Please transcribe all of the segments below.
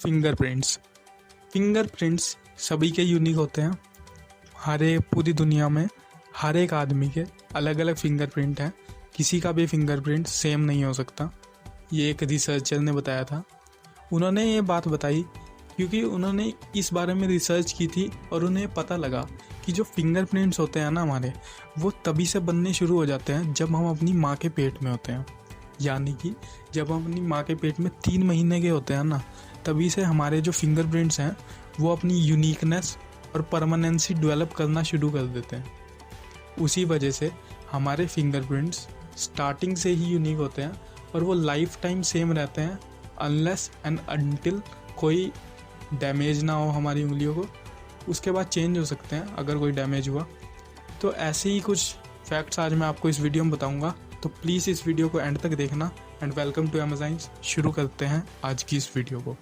Fingerprints. Fingerprints सभी के unique होते हैं। पूरी दुनिया में हर एक आदमी के अलग अलग फिंगरप्रिंट हैं। किसी का भी फिंगरप्रिंट सेम नहीं हो सकता। ये एक रिसर्चर ने बताया था। उन्होंने ये बात बताई क्योंकि उन्होंने इस बारे में रिसर्च की थी और उन्हें पता लगा कि जो फिंगरप्रिंट्स होते हैं ना हमारे, वो तभी से बनने शुरू हो जाते हैं जब हम अपनी माँ के पेट में होते हैं। यानी कि जब हम अपनी माँ के पेट में 3 महीने के होते हैं ना, तभी से हमारे जो फिंगरप्रिंट्स हैं वो अपनी यूनिकनेस और परमानेंसी डेवलप करना शुरू कर देते हैं। उसी वजह से हमारे फिंगरप्रिंट्स स्टार्टिंग से ही यूनिक होते हैं और वो लाइफ टाइम सेम रहते हैं, अनलेस एंड अनटिल कोई डैमेज ना हो हमारी उंगलियों को। उसके बाद चेंज हो सकते हैं अगर कोई डैमेज हुआ। तो ऐसे ही कुछ फैक्ट्स आज मैं आपको इस वीडियो में बताऊंगा, तो प्लीज़ इस वीडियो को एंड तक देखना। And welcome to M Science. शुरू करते हैं आज की इस वीडियो को।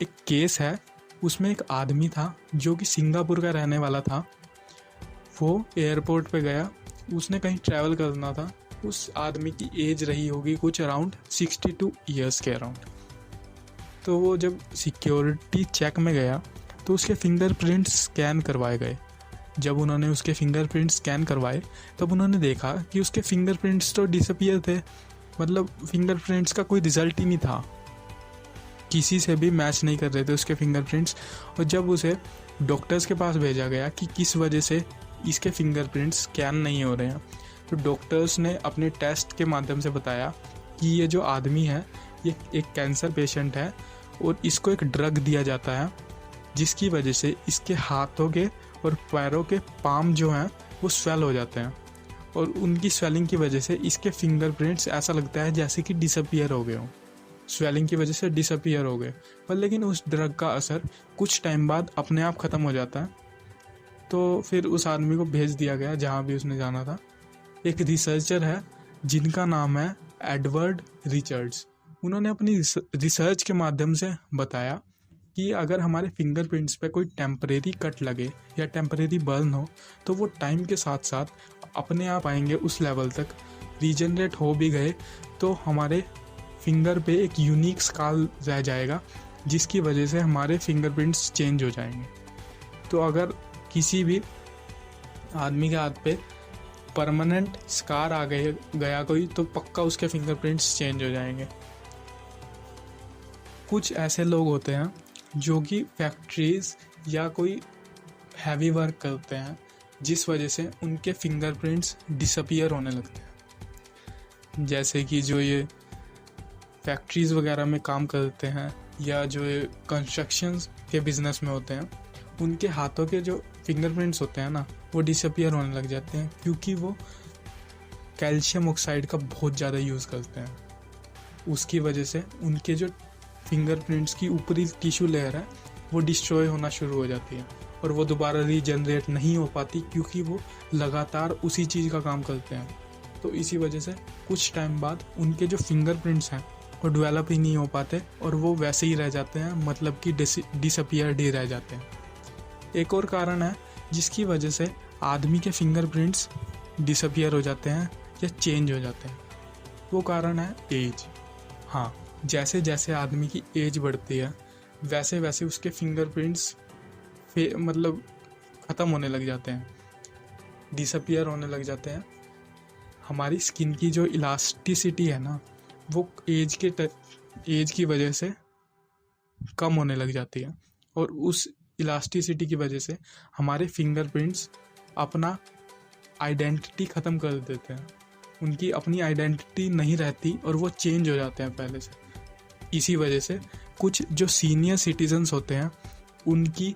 एक केस है, उसमें एक आदमी था जो कि सिंगापुर का रहने वाला था। वो एयरपोर्ट पे गया, उसने कहीं ट्रैवल करना था। उस आदमी की एज रही होगी कुछ अराउंड 62 ईयर्स के अराउंड। तो वो जब सिक्योरिटी चेक में गया तो उसके फिंगरप्रिंट्स स्कैन करवाए गए। जब उन्होंने उसके फिंगरप्रिंट स्कैन करवाए तब उन्होंने देखा कि उसके फिंगरप्रिंट्स तो डिसअपीयर थे। मतलब फिंगरप्रिंट्स का कोई रिजल्ट ही नहीं था, किसी से भी मैच नहीं कर रहे थे उसके फिंगरप्रिंट्स। और जब उसे डॉक्टर्स के पास भेजा गया कि किस वजह से इसके फिंगरप्रिंट्स स्कैन नहीं हो रहे हैं, तो डॉक्टर्स ने अपने टेस्ट के माध्यम से बताया कि ये जो आदमी है ये एक कैंसर पेशेंट है और इसको एक ड्रग दिया जाता है जिसकी वजह से इसके हाथों के और पैरों के पाम जो हैं वो स्वेल हो जाते हैं। और उनकी स्वेलिंग की वजह से इसके फिंगरप्रिंट्स ऐसा लगता है जैसे कि डिसअपीयर हो गए हों। स्वेलिंग की वजह से डिसअपीयर हो गए, पर लेकिन उस ड्रग का असर कुछ टाइम बाद अपने आप ख़त्म हो जाता है। तो फिर उस आदमी को भेज दिया गया जहाँ भी उसने जाना था। एक रिसर्चर है जिनका नाम है एडवर्ड रिचर्ड्स। उन्होंने अपनी रिसर्च के माध्यम से बताया कि अगर हमारे फिंगरप्रिंट्स पे कोई टेम्परेरी कट लगे या टेम्परेरी बर्न हो तो वो टाइम के साथ साथ अपने आप आएंगे उस लेवल तक। रीजनरेट हो भी गए तो हमारे फिंगर पे एक यूनिक स्कार रह जाएगा जिसकी वजह से हमारे फिंगरप्रिंट्स चेंज हो जाएंगे। तो अगर किसी भी आदमी के हाथ पे परमानेंट स्कार आ गया कोई, तो पक्का उसके फिंगरप्रिंट्स चेंज हो जाएंगे। कुछ ऐसे लोग होते हैं जो कि फैक्ट्रीज या कोई हैवी वर्क करते हैं जिस वजह से उनके फिंगरप्रिंट्स डिसअपीयर होने लगते हैं। जैसे कि जो ये फैक्ट्रीज वगैरह में काम करते हैं या जो ये कंस्ट्रक्शन के बिजनेस में होते हैं, उनके हाथों के जो फिंगरप्रिंट्स होते हैं ना वो डिसअपीयर होने लग जाते हैं क्योंकि वो कैल्शियम ऑक्साइड का बहुत ज़्यादा यूज़ करते हैं। उसकी वजह से उनके जो फिंगरप्रिंट्स की ऊपरी टिश्यू लेयर है वो डिस्ट्रॉय होना शुरू हो जाती है और वो दोबारा रीजनरेट नहीं हो पाती क्योंकि वो लगातार उसी चीज़ का काम करते हैं। तो इसी वजह से कुछ टाइम बाद उनके जो फिंगरप्रिंट्स हैं वो डेवलप ही नहीं हो पाते और वो वैसे ही रह जाते हैं, मतलब कि डिसअपीयर्ड ही रह जाते हैं। एक और कारण है जिसकी वजह से आदमी के फिंगरप्रिंट्स डिसअपीयर हो जाते हैं या चेंज हो जाते हैं, वो कारण है एज। हाँ, जैसे जैसे आदमी की एज बढ़ती है वैसे वैसे उसके फिंगरप्रिंट्स मतलब ख़त्म होने लग जाते हैं, डिसअपीयर होने लग जाते हैं। हमारी स्किन की जो इलास्टिसिटी है ना वो एज की वजह से कम होने लग जाती है और उस इलास्टिसिटी की वजह से हमारे फिंगरप्रिंट्स अपना आइडेंटिटी ख़त्म कर देते हैं। उनकी अपनी आइडेंटिटी नहीं रहती और वो चेंज हो जाते हैं पहले से। इसी वजह से कुछ जो सीनियर सिटीजन्स होते हैं उनकी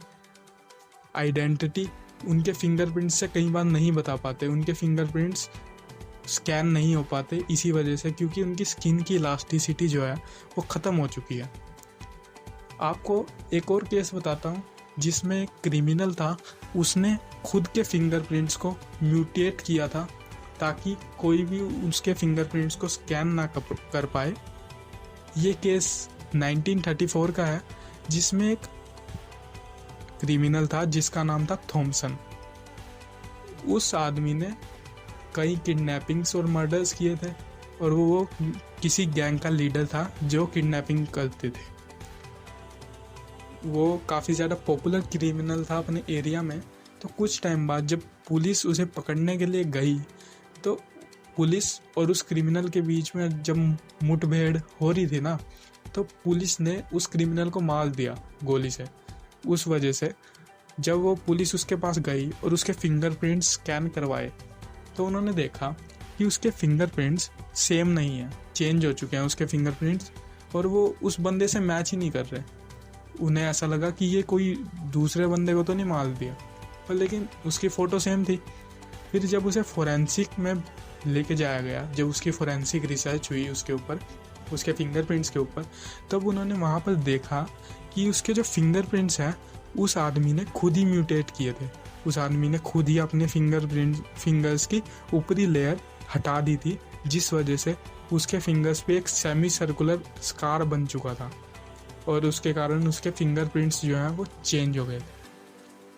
आइडेंटिटी उनके फिंगरप्रिंट्स से कई बार नहीं बता पाते, उनके फिंगरप्रिंट्स स्कैन नहीं हो पाते इसी वजह से, क्योंकि उनकी स्किन की इलास्टिसिटी जो है वो ख़त्म हो चुकी है। आपको एक और केस बताता हूँ जिसमें एक क्रिमिनल था, उसने खुद के फिंगरप्रिंट्स को म्यूटेट किया था ताकि कोई भी उसके फिंगरप्रिंट्स को स्कैन ना कर पाए। ये केस 1934 का है जिसमें एक क्रिमिनल था जिसका नाम था थॉमसन। उस आदमी ने कई किडनैपिंग्स और मर्डर्स किए थे और वो किसी गैंग का लीडर था जो किडनैपिंग करते थे। वो काफ़ी ज़्यादा पॉपुलर क्रिमिनल था अपने एरिया में। तो कुछ टाइम बाद जब पुलिस उसे पकड़ने के लिए गई तो पुलिस और उस क्रिमिनल के बीच में जब मुठभेड़ हो रही थी ना, तो पुलिस ने उस क्रिमिनल को मार दिया गोली से। उस वजह से जब वो पुलिस उसके पास गई और उसके फिंगरप्रिंट्स स्कैन करवाए तो उन्होंने देखा कि उसके फिंगरप्रिंट्स सेम नहीं है, चेंज हो चुके हैं उसके फिंगरप्रिंट्स, और वो उस बंदे से मैच ही नहीं कर रहे। उन्हें ऐसा लगा कि ये कोई दूसरे बंदे को तो नहीं मार दिया, पर लेकिन उसकी फ़ोटो सेम थी। फिर जब उसे फोरेंसिक में लेके जाया गया, जब उसकी फोरेंसिक रिसर्च हुई उसके ऊपर, उसके फिंगरप्रिंट्स के ऊपर, तब उन्होंने वहाँ पर देखा कि उसके जो फिंगरप्रिंट्स हैं उस आदमी ने खुद ही म्यूटेट किए थे। उस आदमी ने खुद ही अपने फिंगर्स की ऊपरी लेयर हटा दी थी, जिस वजह से उसके फिंगर्स पे एक सेमी सर्कुलर स्कार बन चुका था और उसके कारण उसके फिंगरप्रिंट्स जो हैं वो चेंज हो गए थे।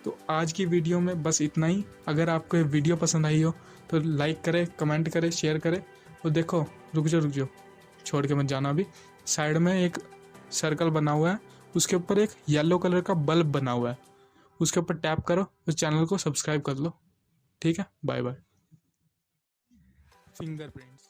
तो आज की वीडियो में बस इतना ही। अगर आपको ये वीडियो पसंद आई हो तो लाइक करें, कमेंट करें, शेयर करें। और देखो, रुक जाओ, छोड़ के मत जाना अभी। साइड में एक सर्कल बना हुआ है, उसके ऊपर एक येलो कलर का बल्ब बना हुआ है, उसके ऊपर टैप करो, उस चैनल को सब्सक्राइब कर लो। ठीक है, बाय बाय। फिंगरप्रिंट्स।